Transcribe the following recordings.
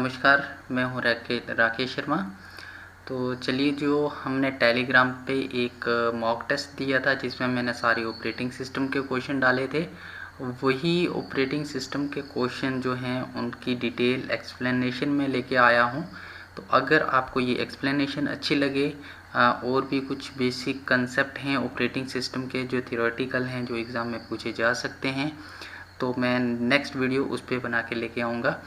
नमस्कार, मैं हूँ राकेश शर्मा। तो चलिए, जो हमने टेलीग्राम पे एक मॉक टेस्ट दिया था जिसमें मैंने सारे ऑपरेटिंग सिस्टम के क्वेश्चन डाले थे, वही ऑपरेटिंग सिस्टम के क्वेश्चन जो हैं उनकी डिटेल एक्सप्लेनेशन में लेके आया हूँ। तो अगर आपको ये एक्सप्लेनेशन अच्छी लगे, और भी कुछ बेसिक कंसेप्ट हैं ऑपरेटिंग सिस्टम के जो थियोरेटिकल हैं, जो एग्ज़ाम में पूछे जा सकते हैं, तो मैं नेक्स्ट वीडियो उस पर बना के लेके आऊँगा।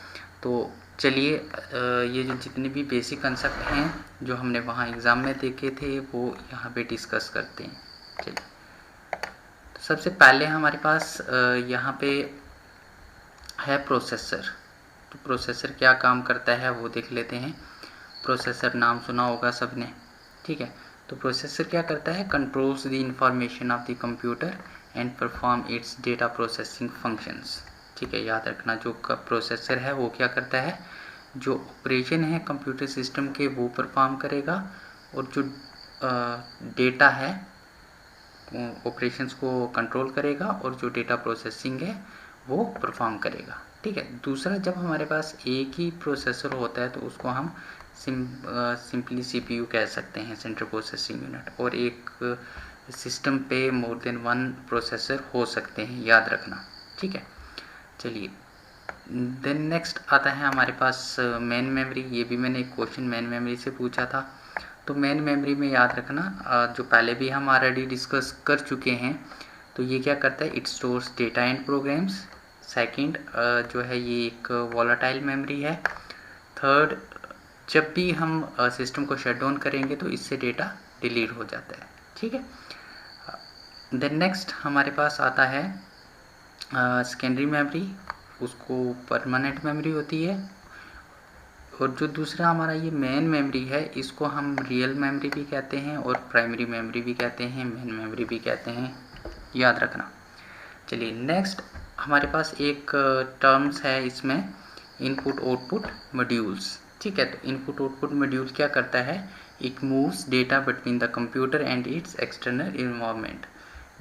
तो चलिए, ये जो जितने भी बेसिक कंसेप्ट हैं जो हमने वहाँ एग्ज़ाम में देखे थे वो यहाँ पे डिस्कस करते हैं। चलिए, तो सबसे पहले हमारे पास यहाँ पे है प्रोसेसर। तो प्रोसेसर क्या काम करता है वो देख लेते हैं। प्रोसेसर नाम सुना होगा सबने, ठीक है। तो प्रोसेसर क्या करता है? Controls the information of the computer and perform it's data processing functions. ठीक है, याद रखना, जो प्रोसेसर है वो क्या करता है? जो ऑपरेशन है कंप्यूटर सिस्टम के वो परफॉर्म करेगा, और जो डेटा है ऑपरेशंस को कंट्रोल करेगा, और जो डेटा प्रोसेसिंग है वो परफॉर्म करेगा। ठीक है। दूसरा, जब हमारे पास एक ही प्रोसेसर होता है तो उसको हम सिंपली सीपीयू कह सकते हैं, सेंट्रल प्रोसेसिंग यूनिट, और एक सिस्टम पे मोर देन वन प्रोसेसर हो सकते हैं, याद रखना। ठीक है, चलिए। देन नेक्स्ट आता है हमारे पास मेन मेमोरी। ये भी मैंने एक क्वेश्चन मेन मेमोरी से पूछा था। तो मेन मेमोरी में याद रखना, जो पहले भी हम ऑलरेडी डिस्कस कर चुके हैं, तो ये क्या करता है? It stores data and programs. Second जो है ये एक वॉलेटाइल मेमोरी है। थर्ड, जब भी हम सिस्टम को शट डाउन करेंगे तो इससे डेटा डिलीट हो जाता है। ठीक है। देन नेक्स्ट हमारे पास आता है सेकेंडरी मेमोरी। उसको परमानेंट मेमोरी होती है। और जो दूसरा हमारा ये मेन मेमोरी है, इसको हम रियल मेमोरी भी कहते हैं और प्राइमरी मेमोरी भी कहते हैं, मेन मेमोरी भी कहते हैं, याद रखना। चलिए, नेक्स्ट हमारे पास एक टर्म्स है इसमें, इनपुट आउटपुट मॉड्यूल्स। ठीक है। तो इनपुट आउटपुट मॉड्यूल क्या करता है? It moves data between the computer and it's external environment.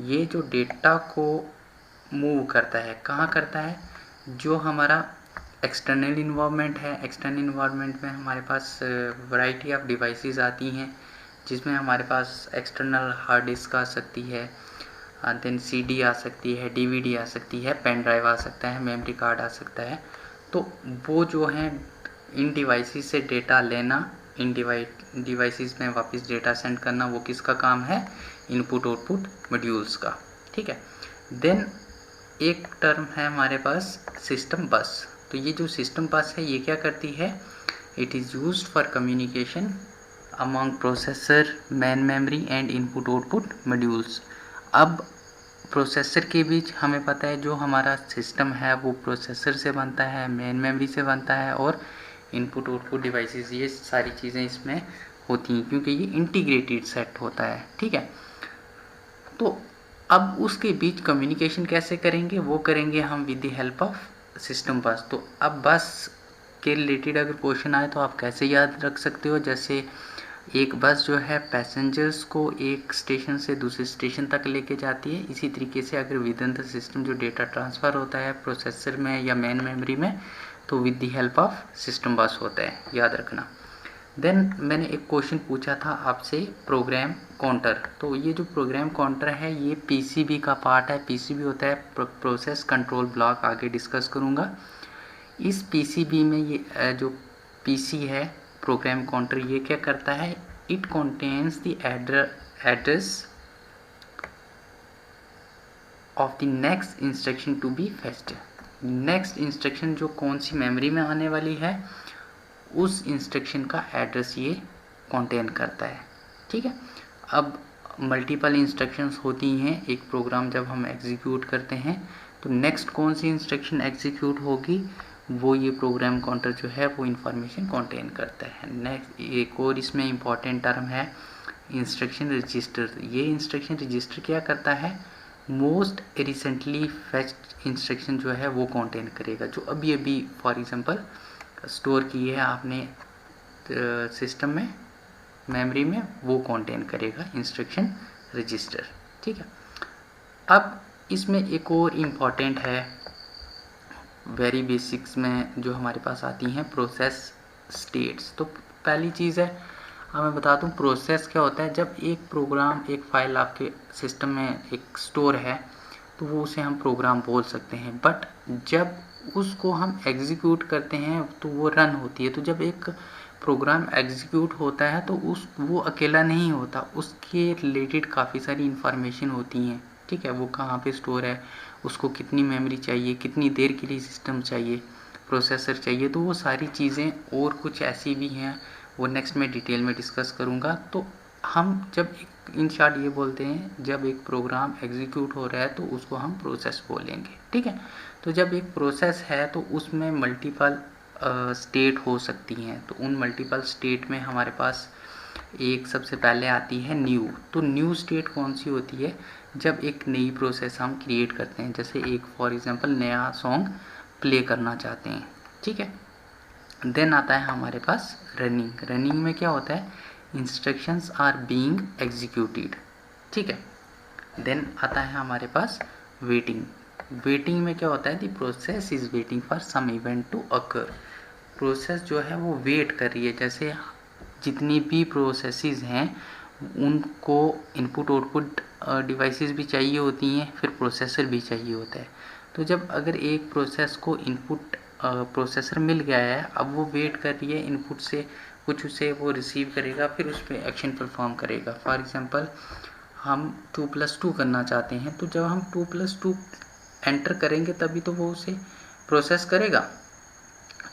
ये जो डेटा को मूव करता है, कहाँ करता है? जो हमारा एक्सटर्नल इन्वायरमेंट है, एक्सटर्नल इन्वायरमेंट में हमारे पास वैरायटी ऑफ डिवाइसेस आती हैं, जिसमें हमारे पास एक्सटर्नल हार्ड डिस्क आ सकती है, देन सीडी आ सकती है, डीवीडी आ सकती है, पेन ड्राइव आ सकता है, मेमोरी कार्ड आ सकता है। तो वो जो हैं, इन डिवाइसेस से डेटा लेना, इन डिवाइसेस में वापस डेटा सेंड करना, वो किसका काम है? इनपुट आउटपुट मॉड्यूल्स का। ठीक है। देन एक टर्म है हमारे पास सिस्टम बस। तो ये जो सिस्टम बस है ये क्या करती है? It is used for communication among processor, main memory and input output modules. अब प्रोसेसर के बीच हमें पता है जो हमारा सिस्टम है वो प्रोसेसर से बनता है, मेन मेमोरी से बनता है, और इनपुट आउटपुट डिवाइसेस, ये सारी चीज़ें इसमें होती हैं क्योंकि ये इंटीग्रेटेड सेट होता है। ठीक है। तो अब उसके बीच कम्युनिकेशन कैसे करेंगे? वो करेंगे हम with the help of system बस। तो अब बस के रिलेटेड अगर क्वेश्चन आए तो आप कैसे याद रख सकते हो? जैसे एक बस जो है पैसेंजर्स को एक स्टेशन से दूसरे स्टेशन तक लेके जाती है, इसी तरीके से अगर विद इन द सिस्टम जो डेटा ट्रांसफ़र होता है प्रोसेसर में या मेन मेमोरी में, तो with the help of system बस होता है, याद रखना। देन मैंने एक क्वेश्चन पूछा था आपसे, प्रोग्राम काउंटर। तो ये जो प्रोग्राम काउंटर है ये पीसीबी का पार्ट है। पीसीबी होता है प्रोसेस कंट्रोल ब्लॉक, आगे डिस्कस करूँगा। इस पीसीबी में ये जो पीसी है प्रोग्राम काउंटर, ये क्या करता है? It contains the address of the next instruction to be fetched. Next instruction जो कौन सी मेमोरी में आने वाली है, उस इंस्ट्रक्शन का एड्रेस ये कंटेन करता है। ठीक है। अब मल्टीपल इंस्ट्रक्शंस होती हैं एक प्रोग्राम जब हम एग्जीक्यूट करते हैं, तो नेक्स्ट कौन सी इंस्ट्रक्शन एग्जीक्यूट होगी वो ये प्रोग्राम काउंटर जो है वो इंफॉर्मेशन कंटेन करता है। नेक्स्ट एक और इसमें इम्पॉर्टेंट टर्म है इंस्ट्रक्शन रजिस्टर। ये इंस्ट्रक्शन रजिस्टर क्या करता है? मोस्ट रिसेंटली फेच्ड इंस्ट्रक्शन जो है वो कंटेन करेगा, जो अभी अभी फॉर एग्जांपल स्टोर की है आपने सिस्टम में, मेमोरी में, वो कंटेन करेगा इंस्ट्रक्शन रजिस्टर। ठीक है। अब इसमें एक और इम्पॉर्टेंट है वेरी बेसिक्स में जो हमारे पास आती हैं प्रोसेस स्टेट्स। तो पहली चीज़ है, मैं बता दूं प्रोसेस क्या होता है। जब एक प्रोग्राम, एक फाइल आपके सिस्टम में एक स्टोर है तो वो उसे हम प्रोग्राम बोल सकते हैं, बट जब उसको हम एग्जीक्यूट करते हैं तो वो रन होती है। तो जब एक प्रोग्राम एग्जीक्यूट होता है तो वो अकेला नहीं होता, उसके रिलेटेड काफ़ी सारी इन्फॉर्मेशन होती हैं, ठीक है। वो कहाँ पे स्टोर है, उसको कितनी मेमोरी चाहिए, कितनी देर के लिए सिस्टम चाहिए, प्रोसेसर चाहिए, तो वो सारी चीज़ें और कुछ ऐसी भी हैं, वो नेक्स्ट में डिटेल में डिस्कस करूँगा। तो हम जब इन शॉर्ट ये बोलते हैं, जब एक प्रोग्राम एग्जीक्यूट हो रहा है तो उसको हम प्रोसेस बोलेंगे, ठीक है। तो जब एक प्रोसेस है तो उसमें मल्टीपल स्टेट हो सकती हैं। तो उन मल्टीपल स्टेट में हमारे पास एक सबसे पहले आती है न्यू। तो न्यू स्टेट कौन सी होती है, जब एक नई प्रोसेस हम क्रिएट करते हैं, जैसे एक फॉर एग्जांपल नया सॉन्ग प्ले करना चाहते हैं, ठीक है। देन आता है हमारे पास रनिंग। रनिंग में क्या होता है, इंस्ट्रक्शंस आर बीइंग एग्जीक्यूटेड, ठीक है। देन आता है हमारे पास वेटिंग। वेटिंग में क्या होता है, the process is waiting for some event to occur. Process जो है वो वेट कर रही है, जैसे जितनी भी प्रोसेसेस हैं उनको इनपुट आउटपुट डिवाइसेस भी चाहिए होती हैं, फिर प्रोसेसर भी चाहिए होता है। तो जब अगर एक प्रोसेस को इनपुट प्रोसेसर मिल गया है, अब वो वेट कर रही है इनपुट से, कुछ उसे वो रिसीव करेगा, फिर उस पर एक्शन परफॉर्म करेगा। फॉर एग्जांपल हम 2+2 करना चाहते हैं, तो जब हम 2+2 एंटर करेंगे तभी तो वो उसे प्रोसेस करेगा,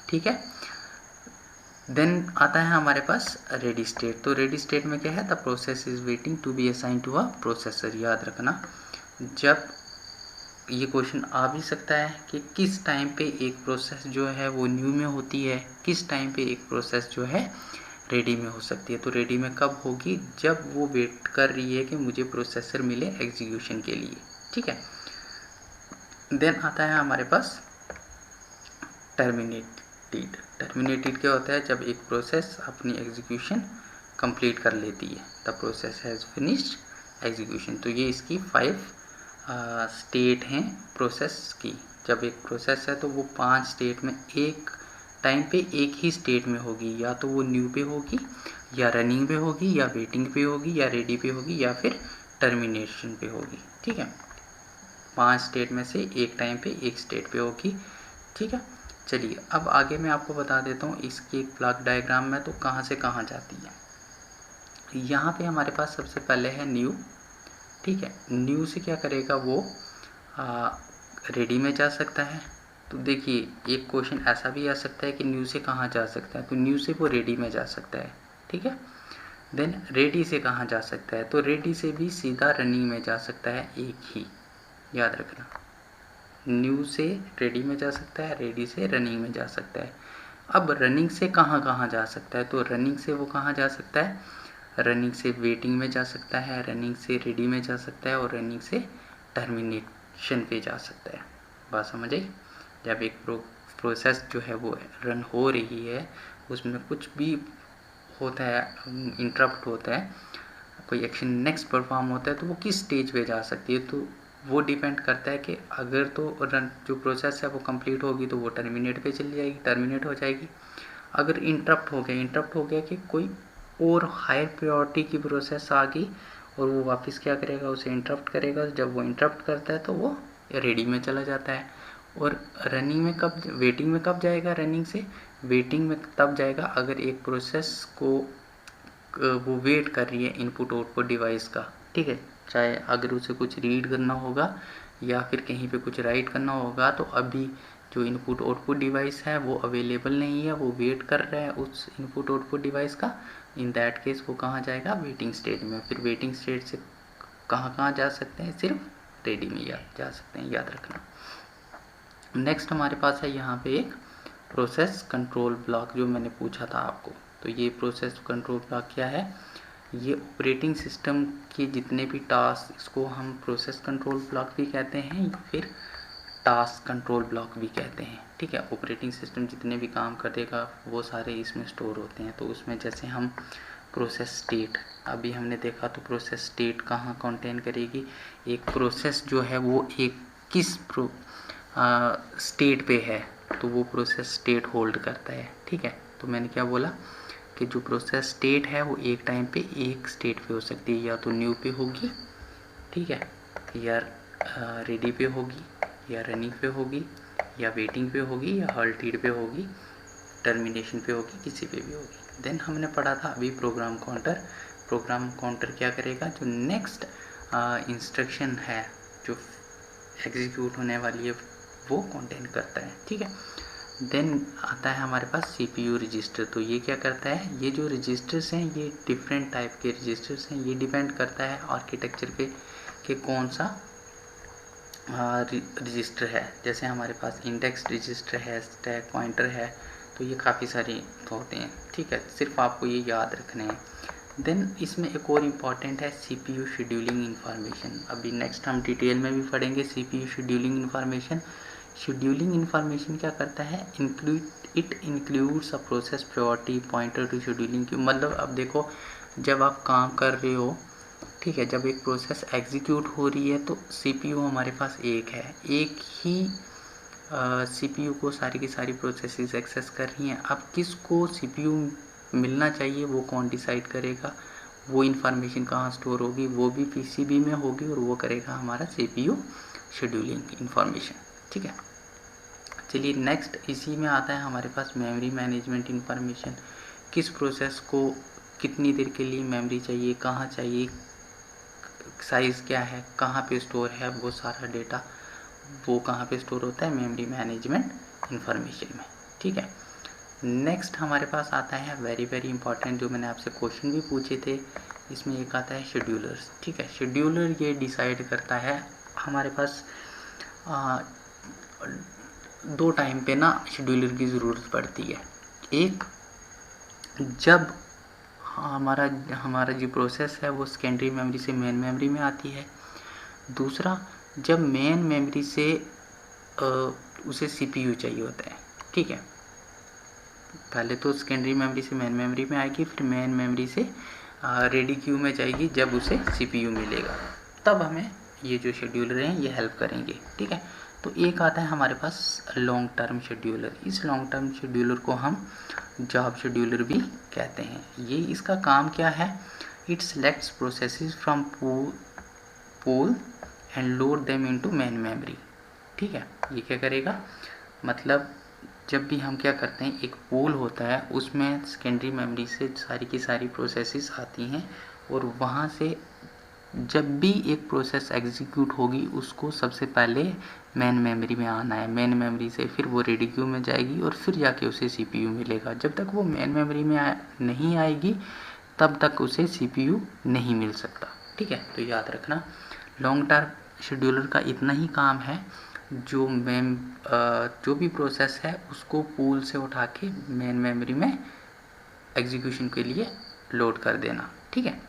ठीक है। देन आता है हमारे पास रेडी स्टेट। तो रेडी स्टेट में क्या है, the process is waiting to be assign to a processor. याद रखना, जब ये क्वेश्चन आ भी सकता है कि किस टाइम पे एक प्रोसेस जो है वो न्यू में होती है, किस टाइम पे एक प्रोसेस जो है रेडी में हो सकती है। तो रेडी में कब होगी, जब वो वेट कर रही है कि मुझे प्रोसेसर मिले एग्जीक्यूशन के लिए, ठीक है। देन आता है हमारे पास टर्मिनेटेड। टर्मिनेटेड क्या होता है, जब एक प्रोसेस अपनी एग्जीक्यूशन कंप्लीट कर लेती है, the process has finished execution. तो ये इसकी 5 स्टेट हैं प्रोसेस की। जब एक प्रोसेस है तो वो 5 स्टेट में एक टाइम पे एक ही स्टेट में होगी, या तो वो न्यू पे होगी, या रनिंग पे होगी, या वेटिंग पे होगी, या रेडी पे होगी, या फिर टर्मिनेशन पे होगी, ठीक है। 5 स्टेट में से एक टाइम पे एक स्टेट पे होगी, ठीक है। चलिए अब आगे मैं आपको बता देता हूँ इसकी एक ब्लॉक डायग्राम में तो कहाँ से कहाँ जाती है। यहाँ पे हमारे पास सबसे पहले है न्यू, ठीक है। न्यू से क्या करेगा, वो रेडी में जा सकता है। तो देखिए एक क्वेश्चन ऐसा भी आ सकता है कि न्यू से कहाँ जा सकता है, तो न्यू से वो रेडी में जा सकता है, ठीक है। देन रेडी से कहाँ जा सकता है, तो रेडी से भी सीधा रनिंग में जा सकता है, एक ही, याद रखना। न्यू से रेडी में जा सकता है, रेडी से रनिंग में जा सकता है। अब रनिंग से कहाँ कहाँ जा सकता है, तो रनिंग से वो कहाँ जा सकता है, रनिंग से वेटिंग में जा सकता है, रनिंग से रेडी में जा सकता है, और रनिंग से टर्मिनेशन पे जा सकता है। बात समझ आई। जब एक प्रोसेस जो है वो रन हो रही है, उसमें कुछ भी होता है, इंटरप्ट होता है, कोई एक्शन नेक्स्ट परफॉर्म होता है, तो वो किस स्टेज पे जा सकती है, तो वो डिपेंड करता है कि अगर तो रन जो प्रोसेस है वो कंप्लीट होगी तो वो टर्मिनेट पे चली जाएगी, टर्मिनेट हो जाएगी। अगर इंटरप्ट हो गया कि कोई और हायर प्रायोरिटी की प्रोसेस आ गई और वो वापस क्या करेगा, उसे इंटरप्ट करेगा। जब वो इंटरप्ट करता है तो वो रेडी में चला जाता है। और रनिंग में कब, वेटिंग में कब जाएगा, रनिंग से वेटिंग में तब जाएगा अगर एक प्रोसेस को वो वेट कर रही है इनपुट आउटपुट डिवाइस का, ठीक है। चाहे अगर उसे कुछ रीड करना होगा या फिर कहीं पे कुछ राइट करना होगा, तो अभी जो इनपुट आउटपुट डिवाइस है वो अवेलेबल नहीं है, वो वेट कर रहा है उस इनपुट आउटपुट डिवाइस का। इन दैट केस वो कहाँ जाएगा, वेटिंग स्टेज में। फिर वेटिंग स्टेज से कहाँ कहाँ जा सकते हैं, सिर्फ रेडी में जा सकते हैं, याद रखना। नेक्स्ट हमारे पास है यहाँ पे एक प्रोसेस कंट्रोल ब्लॉक, जो मैंने पूछा था आपको। तो ये प्रोसेस कंट्रोल ब्लॉक क्या है, ये ऑपरेटिंग सिस्टम के जितने भी टास्क, इसको हम प्रोसेस कंट्रोल ब्लॉक भी कहते हैं, फिर टास्क कंट्रोल ब्लॉक भी कहते हैं, ठीक है। ऑपरेटिंग सिस्टम जितने भी काम करेगा वो सारे इसमें स्टोर होते हैं। तो उसमें जैसे हम प्रोसेस स्टेट, अभी हमने देखा, तो प्रोसेस स्टेट कहाँ कंटेन करेगी, एक प्रोसेस जो है वो एक किस स्टेट पे है, तो वो प्रोसेस स्टेट होल्ड करता है। ठीक है, तो मैंने क्या बोला कि जो प्रोसेस स्टेट है वो एक टाइम पे एक स्टेट पे हो सकती है, या तो न्यू पे होगी, ठीक है, या रेडी पे होगी, या रनिंग पे होगी, या वेटिंग पे होगी, या हॉल्टेड पे होगी, टर्मिनेशन पे होगी, किसी पे भी होगी। देन हमने पढ़ा था अभी प्रोग्राम काउंटर। प्रोग्राम काउंटर क्या करेगा, जो नेक्स्ट इंस्ट्रक्शन है जो एग्जीक्यूट होने वाली है वो कंटेन करता है। ठीक है, देन आता है हमारे पास सीपीयू रजिस्टर। तो ये क्या करता है, ये जो रजिस्टर्स हैं ये डिफरेंट टाइप के रजिस्टर्स हैं, ये डिपेंड करता है आर्किटेक्चर पे कि कौन सा रजिस्टर है। जैसे हमारे पास इंडेक्स रजिस्टर है, स्टैक पॉइंटर है, तो ये काफ़ी सारे होते हैं। ठीक है, सिर्फ आपको ये याद रखने हैं। देन इसमें एक और इम्पॉर्टेंट है सीपीयू शेड्यूलिंग इंफॉर्मेशन। अभी नेक्स्ट हम डिटेल में भी पढ़ेंगे CPU scheduling information. Scheduling information क्या करता है, it includes a process priority pointer to scheduling queue. मतलब अब देखो, जब आप काम कर रहे हो, ठीक है, जब एक प्रोसेस एग्जीक्यूट हो रही है तो सीपीयू हमारे पास एक है, एक ही सीपीयू को सारी की सारी प्रोसेसेस एक्सेस कर रही हैं। अब किसको सीपीयू मिलना चाहिए वो कौन डिसाइड करेगा, वो इन्फॉर्मेशन कहाँ स्टोर होगी, वो भी पीसीबी में होगी, और वो करेगा हमारा सीपीयू शेड्यूलिंग इंफॉर्मेशन। ठीक है, चलिए नेक्स्ट इसी में आता है हमारे पास मेमोरी मैनेजमेंट इंफॉर्मेशन। किस प्रोसेस को कितनी देर के लिए मेमोरी चाहिए, कहाँ चाहिए, साइज़ क्या है, कहाँ पे स्टोर है, वो सारा डेटा वो कहाँ पे स्टोर होता है, मेमोरी मैनेजमेंट इंफॉर्मेशन में। ठीक है, नेक्स्ट हमारे पास आता है वेरी वेरी इंपॉर्टेंट, जो मैंने आपसे क्वेश्चन भी पूछे थे, इसमें एक आता है शेड्यूलर्स। ठीक है, शेड्यूलर ये डिसाइड करता है हमारे पास दो टाइम पे ना शेड्यूलर की ज़रूरत पड़ती है। एक, जब हमारा जो प्रोसेस है वो सेकेंडरी मेमोरी से मेन मेमोरी में आती है। दूसरा, जब मेन मेमोरी से उसे सीपीयू चाहिए होता है। ठीक है, पहले तो सेकेंडरी मेमोरी से मेन मेमोरी में आएगी, फिर मेन मेमोरी से रेडी क्यू में जाएगी, जब उसे सीपीयू मिलेगा तब हमें ये जो शेड्यूलर हैं ये हेल्प करेंगे। ठीक है, तो एक आता है हमारे पास लॉन्ग टर्म शेड्यूलर। इस लॉन्ग टर्म शेड्यूलर को हम जॉब शेड्यूलर भी कहते हैं। ये इसका काम क्या है, it selects processes from pool and load them into main memory. ठीक है, ये क्या करेगा, मतलब जब भी हम क्या करते हैं, एक पूल होता है उसमें सेकेंडरी मेमोरी से सारी की सारी प्रोसेसेस आती हैं, और वहाँ से जब भी एक प्रोसेस एग्जीक्यूट होगी उसको सबसे पहले मेन मेमोरी में आना है, मेन मेमोरी से फिर वो रेडी क्यू में जाएगी, और फिर जाके उसे सीपीयू मिलेगा। जब तक वो मेन मेमोरी में नहीं आएगी तब तक उसे सीपीयू नहीं मिल सकता। ठीक है, तो याद रखना लॉन्ग टर्म शेड्यूलर का इतना ही काम है, जो भी प्रोसेस है उसको पूल से उठा के मेन मेमोरी में एग्जीक्यूशन के लिए लोड कर देना। ठीक है,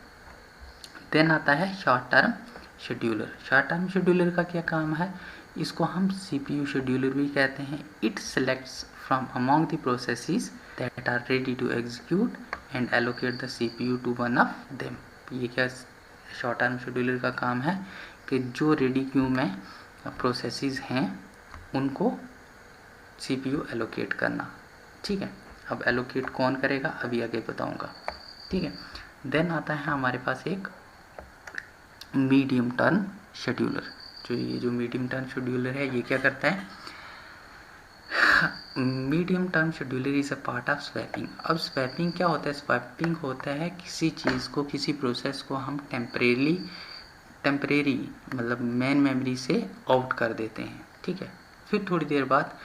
देन आता है short term scheduler. Short term scheduler का क्या काम है, इसको हम सीपीयू शेड्यूलर भी कहते हैं। It selects from among the processes that are ready to execute and allocate the CPU to one of them. ये क्या शॉर्ट टर्म शेड्यूलर का काम है कि जो रेडी क्यू में प्रोसेसेस हैं उनको सीपीयू एलोकेट करना। ठीक है, अब एलोकेट कौन करेगा अभी आगे बताऊंगा। ठीक है, देन आता है हमारे पास एक मीडियम टर्म शेड्यूलर। जो मीडियम टर्म शेड्यूलर है ये क्या करता है, medium term scheduler is a part of swapping. अब स्वैपिंग क्या होता है, स्वैपिंग होता है किसी चीज़ को, किसी प्रोसेस को हम टेम्परेरी मतलब मेन मेमोरी से आउट कर देते हैं। ठीक है, फिर थोड़ी देर बाद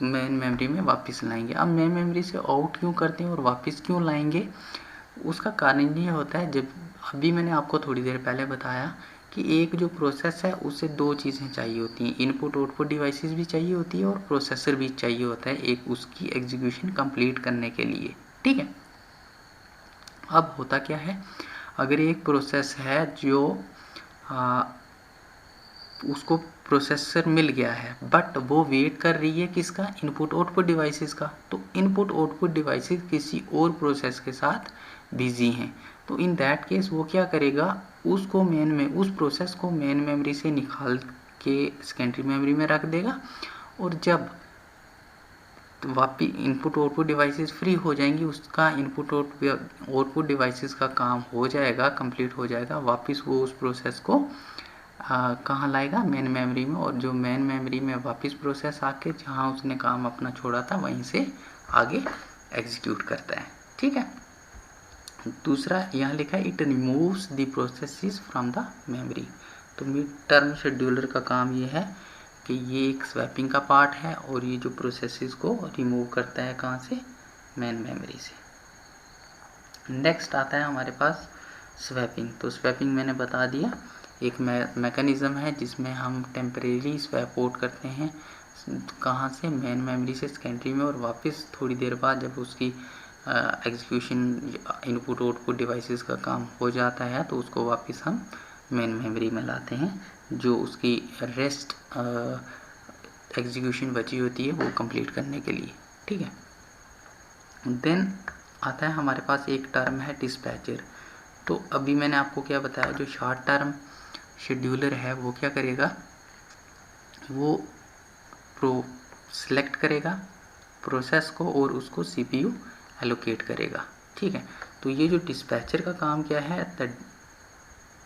मेन मेमोरी में वापस लाएंगे। अब मेन मेमोरी से आउट क्यों करते हैं और वापस क्यों लाएंगे, उसका कारण ये होता है, जब अभी मैंने आपको थोड़ी देर पहले बताया कि एक जो प्रोसेस है उससे दो चीज़ें चाहिए होती हैं, इनपुट आउटपुट डिवाइसेस भी चाहिए होती है और प्रोसेसर भी चाहिए होता है एक उसकी एग्जीक्यूशन कंप्लीट करने के लिए। ठीक है, अब होता क्या है, अगर एक प्रोसेस है जो उसको प्रोसेसर मिल गया है बट वो वेट कर रही है किसका, इनपुट आउटपुट डिवाइसेस का, तो इनपुट आउटपुट डिवाइसेस किसी और प्रोसेस के साथ बिजी हैं, तो इन दैट केस वो क्या करेगा, उसको उस प्रोसेस को मेन मेमोरी से निकाल के सेकेंडरी मेमोरी में रख देगा, और जब Vapi input output devices free हो जाएंगी, उसका इनपुट आउटपुट डिवाइसेस का काम हो जाएगा, कंप्लीट हो जाएगा, वापस वो उस प्रोसेस को कहाँ लाएगा, मेन मेमोरी में, और जो मेन मेमोरी में वापस प्रोसेस आके जहाँ उसने काम अपना छोड़ा था वहीं से आगे एग्जीक्यूट करता है। ठीक है। दूसरा यहाँ लिखा है it removes the processes from the memory. तो मिड टर्म शेड्यूलर का काम ये है कि ये एक स्वैपिंग का पार्ट है और ये जो प्रोसेसेस को रिमूव करता है कहाँ से, मेन मेमोरी से। नेक्स्ट आता है हमारे पास स्वैपिंग। तो स्वैपिंग मैंने बता दिया, एक मैकेनिज़्म है जिसमें हम टेम्परेरी स्वैप आउट करते हैं, कहाँ से, मेन मेमोरी से सेकेंडरी में, और वापस थोड़ी देर बाद जब उसकी एग्जीक्यूशन इनपुट आउटपुट डिवाइसेस का काम हो जाता है तो उसको वापस हम मेन मेमोरी में लाते हैं, जो उसकी रेस्ट एग्जीक्यूशन बची होती है वो कंप्लीट करने के लिए। ठीक है। देन आता है हमारे पास एक टर्म है डिस्पैचर। तो अभी मैंने आपको क्या बताया, जो शॉर्ट टर्म शेड्यूलर है वो क्या करेगा, वो सेलेक्ट करेगा प्रोसेस को और उसको सीपीयू एलोकेट करेगा। ठीक है। तो ये जो डिस्पैचर का काम क्या है,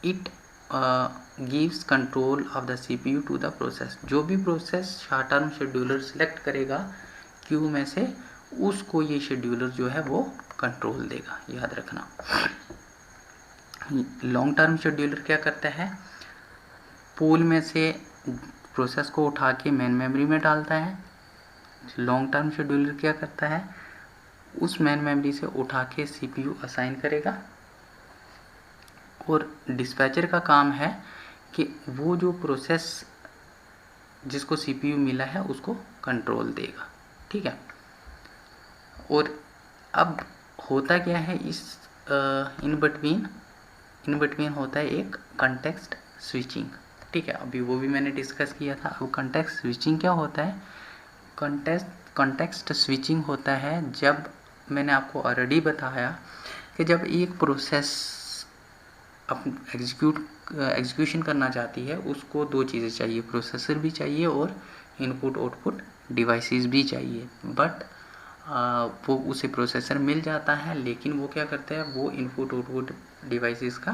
it gives control of the CPU to the process. जो भी process short term scheduler select करेगा क्यू में से, उसको ये शेड्यूलर जो है वो कंट्रोल देगा, याद रखना। लॉन्ग टर्म शेड्यूलर क्या करता है, पूल में से प्रोसेस को उठा के मेन मेमोरी में डालता है। लॉन्ग टर्म शेड्यूलर क्या करता है, उस मेन मेमोरी से उठा के सीपीयू असाइन करेगा। और डिस्पैचर का काम है कि वो जो प्रोसेस जिसको सीपीयू मिला है उसको कंट्रोल देगा। ठीक है। और अब होता क्या है, इस इन बिटवीन होता है एक कंटेक्स्ट स्विचिंग। ठीक है। अभी वो भी मैंने डिस्कस किया था। अब कंटेक्स्ट स्विचिंग क्या होता है, कंटेक्स्ट स्विचिंग होता है जब, मैंने आपको ऑलरेडी बताया कि जब एक प्रोसेस एग्जीक्यूशन करना चाहती है, उसको दो चीज़ें चाहिए, प्रोसेसर भी चाहिए और इनपुट आउटपुट डिवाइसेस भी चाहिए। बट वो उसे प्रोसेसर मिल जाता है, लेकिन वो क्या करता है, वो इनपुट आउटपुट डिवाइसेस का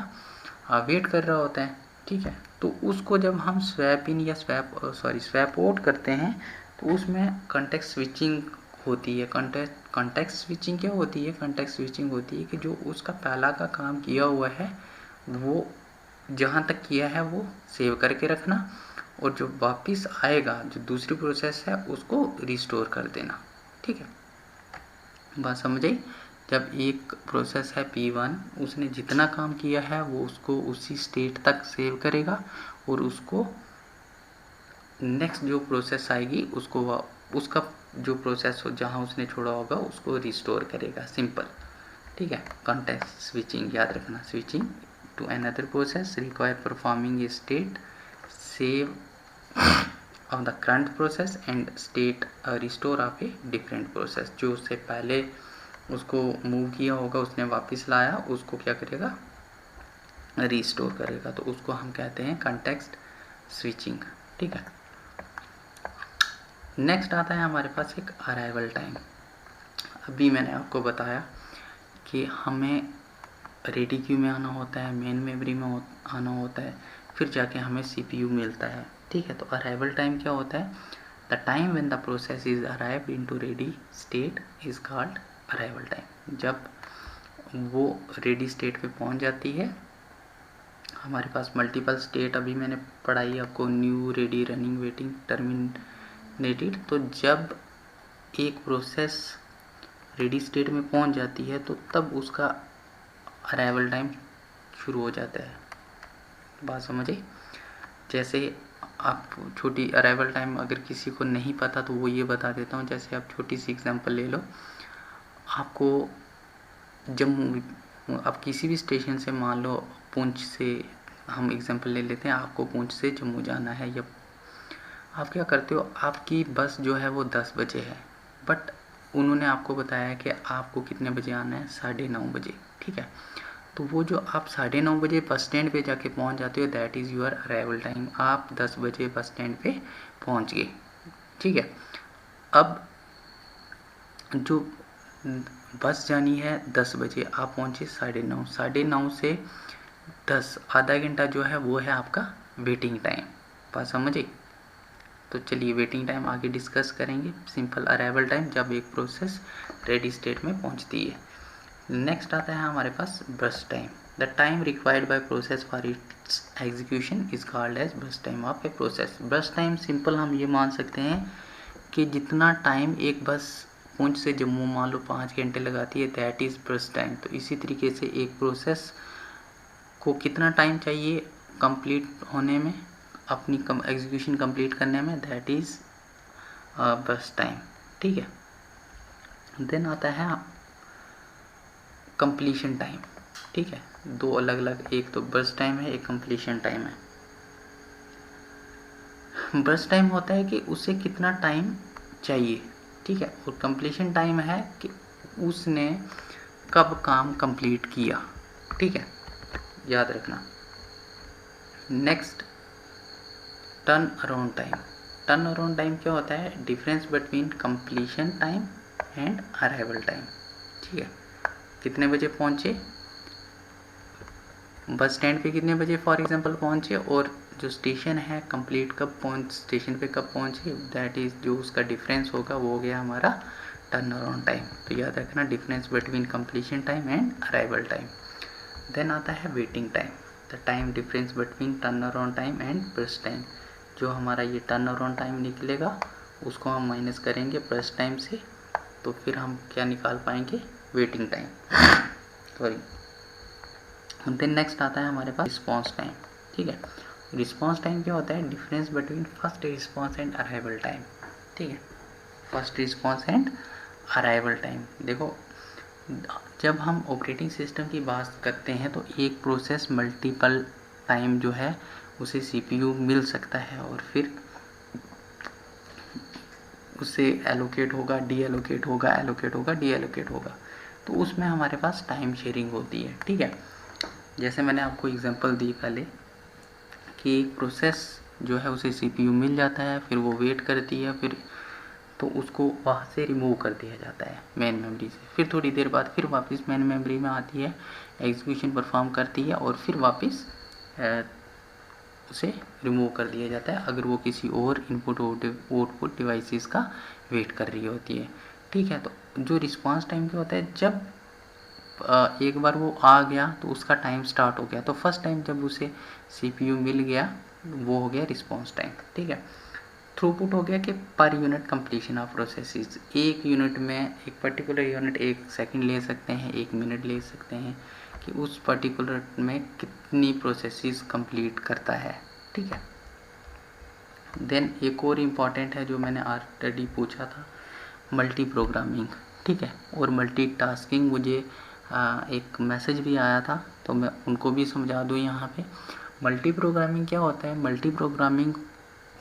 वेट कर रहा होता है। ठीक है। तो उसको जब हम स्वैप इन या स्वैप आउट करते हैं तो उसमें कंटेक्स्ट स्विचिंग होती है। कंटेक्स्ट स्विचिंग क्या होती है, कंटेक्स्ट स्विचिंग होती है कि जो उसका पहला का काम किया हुआ है वो जहाँ तक किया है वो सेव करके रखना, और जो वापस आएगा जो दूसरी प्रोसेस है उसको रिस्टोर कर देना। ठीक है। बात समझ आई। जब एक प्रोसेस है P1, उसने जितना काम किया है वो उसको उसी स्टेट तक सेव करेगा और उसको नेक्स्ट जो प्रोसेस आएगी उसको उसका जो प्रोसेस हो जहाँ उसने छोड़ा होगा उसको रिस्टोर करेगा। सिंपल। ठीक है। कॉन्टेक्स्ट स्विचिंग याद रखना, switching to another process require performing a state save of the current process and state restore of a different process. जो उससे पहले उसको मूव किया होगा, उसने वापस लाया, उसको क्या करेगा, रिस्टोर करेगा। तो उसको हम कहते हैं कॉन्टेक्स्ट स्विचिंग। ठीक है। नेक्स्ट आता है हमारे पास एक अराइवल टाइम। अभी मैंने आपको बताया कि हमें रेडी क्यू में आना होता है, मेन मेमोरी में आना होता है, फिर जाके हमें सीपीयू मिलता है। ठीक है। तो अराइवल टाइम क्या होता है, the time when the process is arrived into ready state is called arrival time. जब वो रेडी स्टेट पे पहुंच जाती है, हमारे पास मल्टीपल स्टेट अभी मैंने पढ़ाई आपको, new, ready, running, waiting, terminated. तो जब एक प्रोसेस रेडी स्टेट में पहुंच जाती है तो तब उसका अराइवल टाइम शुरू हो जाता है। बात समझे। जैसे आप छोटी अराइवल टाइम अगर किसी को नहीं पता तो वो ये बता देता हूँ। जैसे आप छोटी सी एग्जांपल ले लो, आपको जम्मू, आप किसी भी स्टेशन से, मान लो पुंछ से, हम एग्जांपल ले लेते हैं, आपको पुंछ से जम्मू जाना है, या आप क्या करते हो, आपकी बस जो है वो 10 बजे है, बट उन्होंने आपको बताया कि आपको कितने बजे आना है, 9:30 बजे। ठीक है। तो वो जो आप 9:30 बजे बस स्टैंड पे जाके पहुंच जाते हो, that is your arrival time. आप 10 बजे बस स्टैंड पे पहुंच गए। ठीक है। अब जो बस जानी है 10 बजे, आप पहुँचे 9:30, 9:30 से 10, आधा घंटा जो है वो है आपका वेटिंग टाइम। बात समझे? तो चलिए वेटिंग टाइम आगे डिस्कस करेंगे। सिंपल अराइवल टाइम, जब एक प्रोसेस रेडी स्टेट में पहुंचती है। नेक्स्ट आता है हमारे पास burst time. The time required by process for its execution is called as burst time of a process. Burst time simple हम ये मान सकते हैं कि जितना टाइम एक बस पुंछ से जम्मू मान लो 5 घंटे लगाती है, दैट इज़ बर्स्ट टाइम। तो इसी तरीके से एक प्रोसेस को कितना टाइम चाहिए कंप्लीट होने में, अपनी एग्जीक्यूशन कंप्लीट करने में, दैट इज़ बर्स्ट टाइम। ठीक है। देन आता है कंप्लीशन टाइम। ठीक है, दो अलग अलग, एक तो बर्स्ट टाइम है, एक कंप्लीशन टाइम है। बर्स्ट टाइम होता है कि उसे कितना टाइम चाहिए, ठीक है, और कंप्लीशन टाइम है कि उसने कब काम कंप्लीट किया। ठीक है, याद रखना। Next turn around time. Turn around time क्या होता है? Difference between completion time and arrival time. ठीक है, कितने बजे पहुंचे बस स्टैंड पे, कितने बजे फॉर एग्जांपल पहुंचे, और जो स्टेशन है कंप्लीट कब पहुंच, स्टेशन पे कब पहुंचे, दैट इज़ जो उसका डिफरेंस होगा वो हो गया हमारा टर्न अराउंड टाइम। तो याद रखना, difference between completion time and arrival time. Then आता है waiting time. The time difference between turn around time and burst time. जो हमारा ये टर्न अराउंड टाइम निकलेगा उसको हम माइनस करेंगे बर्स्ट टाइम से, तो फिर हम क्या निकाल पाएंगे? Waiting time. Sorry. Then next आता है हमारे पास रिस्पॉन्स टाइम। ठीक है, रिस्पॉन्स टाइम क्या होता है? Difference between first response and arrival time. ठीक है, first response and arrival time. देखो, जब हम ऑपरेटिंग सिस्टम की बात करते हैं तो एक प्रोसेस मल्टीपल टाइम जो है उसे सीपीयू मिल सकता है और फिर उससे एलोकेट होगा, डी एलोकेट होगा, एलोकेट होगा, डी एलोकेट होगा। तो उसमें हमारे पास टाइम शेयरिंग होती है। ठीक है, जैसे मैंने आपको एग्जांपल दी पहले कि एक प्रोसेस जो है उसे सीपीयू मिल जाता है, फिर वो वेट करती है, फिर तो उसको वहाँ से रिमूव कर दिया जाता है मेन मेमोरी से। फिर थोड़ी देर बाद फिर वापस मेन मेमोरी में आती है, एग्जीक्यूशन परफॉर्म करती है और फिर वापस उसे रिमूव कर दिया जाता है अगर वो किसी और इनपुट आउटपुट डिवाइसेस का वेट कर रही होती है। ठीक है, तो जो रिस्पांस टाइम क्या होता है, जब एक बार वो आ गया तो उसका टाइम स्टार्ट हो गया, तो फर्स्ट टाइम जब उसे सीपीयू मिल गया वो हो गया रिस्पांस टाइम। ठीक है, थ्रूपुट हो गया कि per unit completion of processes. एक यूनिट में, एक पर्टिकुलर यूनिट 1 सेकंड ले सकते हैं, 1 मिनट ले सकते हैं कि उस पर्टिकुलर में कितनी प्रोसेसेस कंप्लीट करता है। ठीक है, देन एक और इम्पॉर्टेंट है जो मैंने ऑलरेडी पूछा था, मल्टी प्रोग्रामिंग। ठीक है, और मल्टी टास्किंग। मुझे एक मैसेज भी आया था तो मैं उनको भी समझा दूँ यहाँ पे। मल्टी प्रोग्रामिंग क्या होता है? मल्टी प्रोग्रामिंग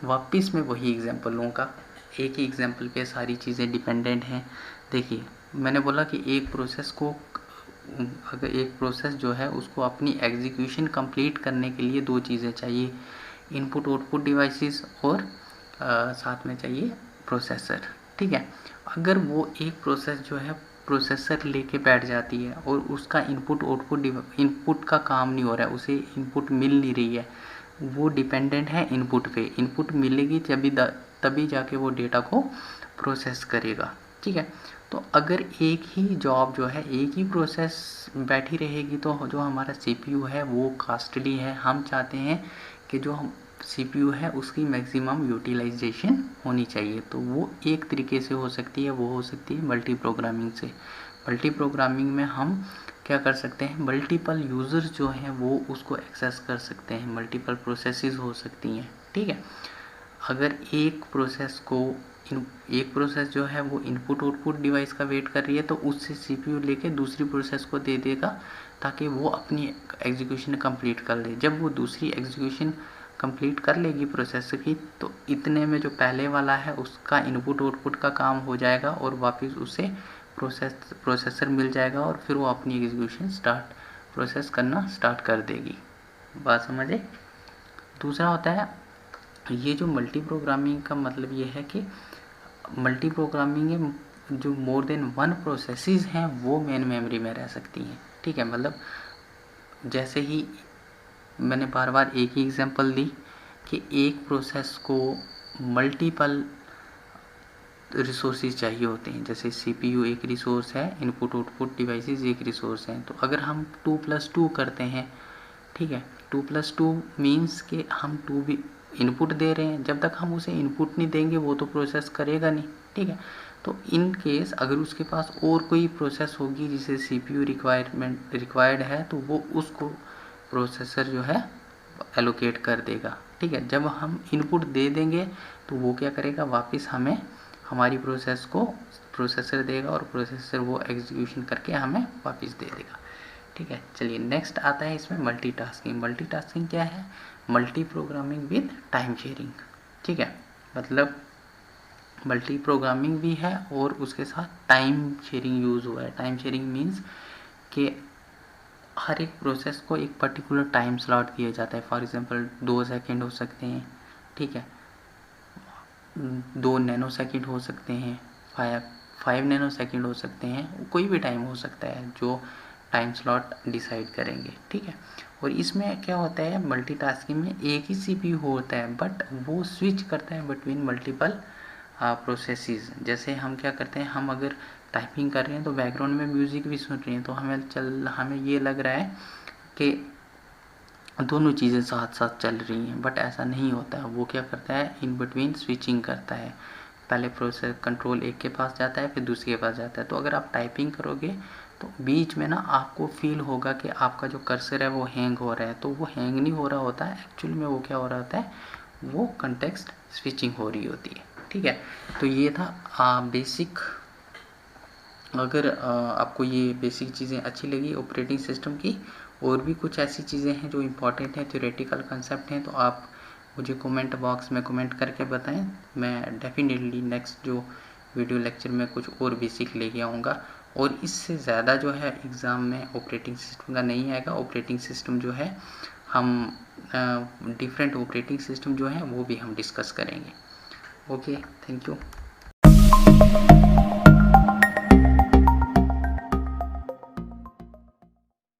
वापस मैं वही एग्जांपल लूँगा, एक ही एग्जांपल पे सारी चीज़ें डिपेंडेंट हैं। देखिए, मैंने बोला कि एक प्रोसेस को, अगर एक प्रोसेस जो है उसको अपनी एग्जीक्यूशन कंप्लीट करने के लिए दो चीज़ें चाहिए, इनपुट आउटपुट डिवाइसेस और साथ में चाहिए प्रोसेसर। ठीक है, अगर वो एक प्रोसेस जो है प्रोसेसर लेके बैठ जाती है और उसका इनपुट आउटपुट इनपुट का काम नहीं हो रहा है, उसे इनपुट मिल नहीं रही है, वो डिपेंडेंट है इनपुट पे। इनपुट मिलेगी तभी जाके वो डेटा को प्रोसेस करेगा। ठीक है, तो अगर एक ही जॉब जो है, एक ही प्रोसेस बैठी रहेगी तो जो हमारा सीपीयू है वो कॉस्टली है। हम चाहते हैं कि जो हम सीपीयू है उसकी मैक्सिमम यूटिलाइजेशन होनी चाहिए। तो वो एक तरीके से हो सकती है, वो हो सकती है मल्टी प्रोग्रामिंग से। मल्टी प्रोग्रामिंग में हम क्या कर सकते हैं? मल्टीपल यूज़र्स जो हैं वो उसको एक्सेस कर सकते हैं, मल्टीपल प्रोसेसेस हो सकती हैं। ठीक है, अगर एक प्रोसेस जो है वो इनपुट आउटपुट डिवाइस का वेट कर रही है तो उससे सीपीयू लेके दूसरी प्रोसेस को दे देगा ताकि वो अपनी एग्जीक्यूशन कंप्लीट कर ले। जब वो दूसरी एग्जीक्यूशन कंप्लीट कर लेगी प्रोसेसर की, तो इतने में जो पहले वाला है उसका इनपुट आउटपुट का काम हो जाएगा और वापस उसे प्रोसेसर मिल जाएगा और फिर वो अपनी एग्जीक्यूशन प्रोसेस करना स्टार्ट कर देगी। बात समझे? दूसरा होता है, ये जो मल्टी प्रोग्रामिंग का मतलब ये है कि मल्टी प्रोग्रामिंग जो मोर देन 1 प्रोसेसेस हैं वो मेन मेमोरी में रह सकती हैं, ठीक है। मतलब जैसे ही मैंने बार बार एक ही एग्जांपल दी कि एक प्रोसेस को मल्टीपल रिसोर्सेज चाहिए होते हैं, जैसे CPU एक रिसोर्स है, इनपुट आउटपुट डिवाइसेस एक रिसोर्स हैं। तो अगर हम 2+2 करते हैं, ठीक है, 2+2 मीन्स कि हम 2 भी इनपुट दे रहे हैं। जब तक हम उसे इनपुट नहीं देंगे वो तो प्रोसेस करेगा नहीं, ठीक है। तो इन केस अगर उसके पास और कोई प्रोसेस होगी जिसे CPU रिक्वायर्ड है, तो वो उसको प्रोसेसर जो है एलोकेट कर देगा, ठीक है। जब हम इनपुट दे देंगे तो वो क्या करेगा, वापस हमें हमारी प्रोसेस को प्रोसेसर देगा और प्रोसेसर वो एग्जीक्यूशन करके हमें वापस दे देगा, ठीक है। चलिए नेक्स्ट आता है इसमें मल्टीटास्किंग। मल्टीटास्किंग क्या है? Multi programming with time sharing, ठीक है। मतलब मल्टी प्रोग्रामिंग भी है और उसके साथ टाइम शेयरिंग यूज़ हुआ है। टाइम शेयरिंग मीन्स कि हर एक प्रोसेस को एक पर्टिकुलर टाइम स्लॉट दिया जाता है। फॉर एग्जांपल 2 सेकंड हो सकते हैं, ठीक है, 2 नैनो सेकंड हो सकते हैं, 5 नैनो सेकंड हो सकते हैं, कोई भी टाइम हो सकता है जो टाइम स्लॉट डिसाइड करेंगे, ठीक है। और इसमें क्या होता है, मल्टीटास्किंग में एक ही CPU होता है बट वो स्विच करता है बिटवीन मल्टीपल प्रोसेसेस। जैसे हम क्या करते हैं, हम अगर टाइपिंग कर रहे हैं तो बैकग्राउंड में म्यूज़िक भी सुन रहे हैं, तो हमें ये लग रहा है कि दोनों चीज़ें साथ साथ चल रही हैं, बट ऐसा नहीं होता है। वो क्या करता है, इन बिटवीन स्विचिंग करता है। पहले प्रोसेस कंट्रोल एक के पास जाता है, फिर दूसरे के पास जाता है। तो अगर आप टाइपिंग करोगे तो बीच में ना आपको फील होगा कि आपका जो कर्सर है वो हैंग हो रहा है। तो वो हैंग नहीं हो रहा होता है, एक्चुअली में वो क्या हो रहा होता है, वो कंटेक्स्ट स्विचिंग हो रही होती है, ठीक है। तो ये था बेसिक। अगर आपको ये बेसिक चीज़ें अच्छी लगी ऑपरेटिंग सिस्टम की, और भी कुछ ऐसी चीज़ें हैं जो इम्पोर्टेंट हैं, थ्योरेटिकल कंसेप्ट हैं, तो आप मुझे कमेंट बॉक्स में कमेंट करके बताएं। मैं डेफिनेटली नेक्स्ट जो वीडियो लेक्चर में कुछ और बेसिक लेके आऊँगा। और इससे ज़्यादा जो है एग्ज़ाम में ऑपरेटिंग सिस्टम का नहीं आएगा। ऑपरेटिंग सिस्टम जो है हम डिफरेंट ऑपरेटिंग सिस्टम जो है वो भी हम डिस्कस करेंगे। Okay, thank you.